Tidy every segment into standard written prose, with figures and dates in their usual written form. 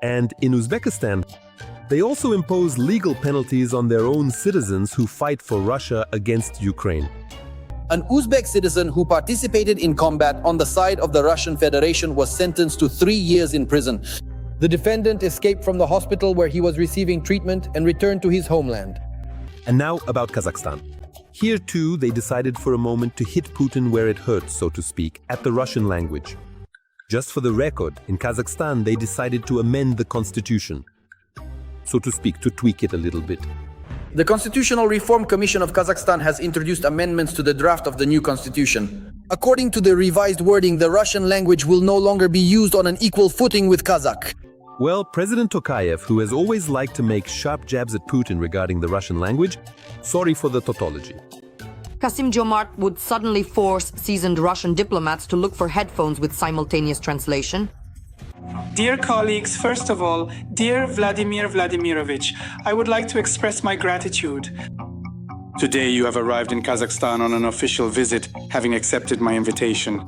And in Uzbekistan, they also impose legal penalties on their own citizens who fight for Russia against Ukraine. An Uzbek citizen who participated in combat on the side of the Russian Federation was sentenced to 3 years in prison. The defendant escaped from the hospital where he was receiving treatment and returned to his homeland. And now about Kazakhstan. Here too, they decided for a moment to hit Putin where it hurts, so to speak, at the Russian language. Just for the record, in Kazakhstan, they decided to amend the constitution, so to speak, to tweak it a little bit. The Constitutional Reform Commission of Kazakhstan has introduced amendments to the draft of the new constitution. According to the revised wording, the Russian language will no longer be used on an equal footing with Kazakh. Well, President Tokayev, who has always liked to make sharp jabs at Putin regarding the Russian language, sorry for the tautology. Kassym-Jomart would suddenly force seasoned Russian diplomats to look for headphones with simultaneous translation. Dear colleagues, first of all, dear Vladimir Vladimirovich, I would like to express my gratitude. Today you have arrived in Kazakhstan on an official visit, having accepted my invitation.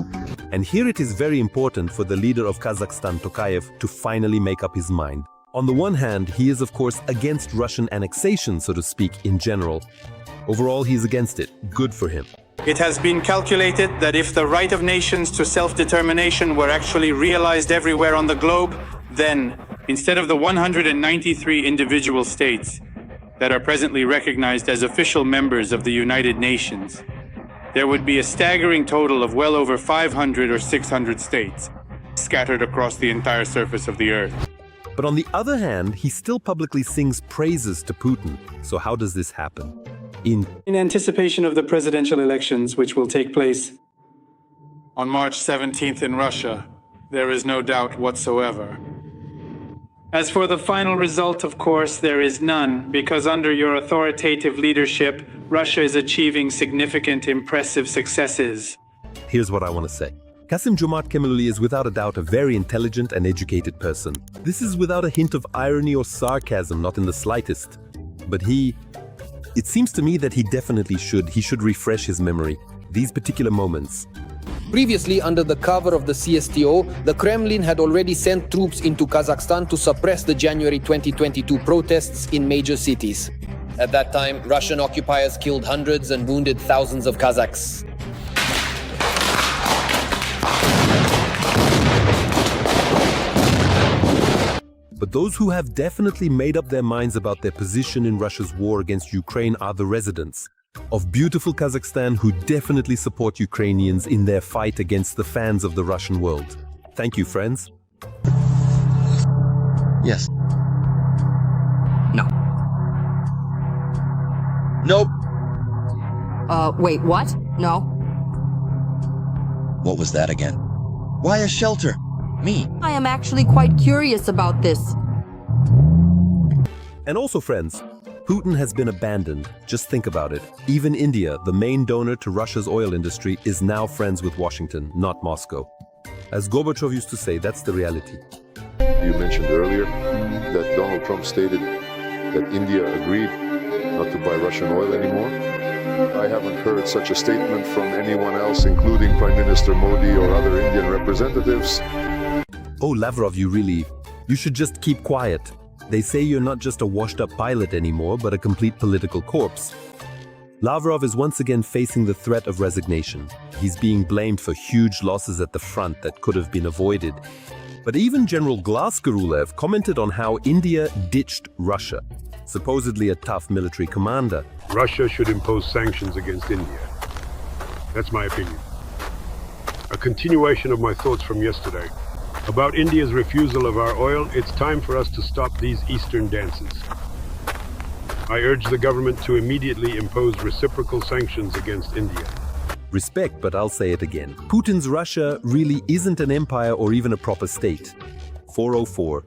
And here it is very important for the leader of Kazakhstan, Tokayev, to finally make up his mind. On the one hand, he is of course against Russian annexation, so to speak, in general. Overall, he is against it. Good for him. It has been calculated that if the right of nations to self-determination were actually realized everywhere on the globe, then, instead of the 193 individual states that are presently recognized as official members of the United Nations, there would be a staggering total of well over 500 or 600 states scattered across the entire surface of the earth. But on the other hand, he still publicly sings praises to Putin. So how does this happen? In anticipation of the presidential elections, which will take place on March 17th in Russia, there is no doubt whatsoever. As for the final result, of course, there is none, because under your authoritative leadership, Russia is achieving significant, impressive successes. Here's what I want to say. Kassym-Jomart Kemalioli is without a doubt a very intelligent and educated person. This is without a hint of irony or sarcasm, not in the slightest. But it seems to me that he definitely should refresh his memory. These particular moments. Previously, under the cover of the CSTO, the Kremlin had already sent troops into Kazakhstan to suppress the January 2022 protests in major cities. At that time, Russian occupiers killed hundreds and wounded thousands of Kazakhs. But those who have definitely made up their minds about their position in Russia's war against Ukraine are the residents of beautiful Kazakhstan who definitely support Ukrainians in their fight against the fans of the Russian world. Thank you, friends. Yes. No. Nope. Wait, what? No. What was that again? Why a shelter? Me. I am actually quite curious about this. And also, friends, Putin has been abandoned. Just think about it. Even India, the main donor to Russia's oil industry, is now friends with Washington, not Moscow. As Gorbachev used to say, that's the reality. You mentioned earlier that Donald Trump stated that India agreed not to buy Russian oil anymore. I haven't heard such a statement from anyone else, including Prime Minister Modi or other Indian representatives. Oh, Lavrov, you should just keep quiet. They say you're not just a washed-up pilot anymore, but a complete political corpse. Lavrov is once again facing the threat of resignation. He's being blamed for huge losses at the front that could have been avoided. But even General Glasgorulev commented on how India ditched Russia, supposedly a tough military commander. Russia should impose sanctions against India. That's my opinion. A continuation of my thoughts from yesterday. About India's refusal of our oil, it's time for us to stop these Eastern dances. I urge the government to immediately impose reciprocal sanctions against India. Respect, but I'll say it again. Putin's Russia really isn't an empire or even a proper state. 404.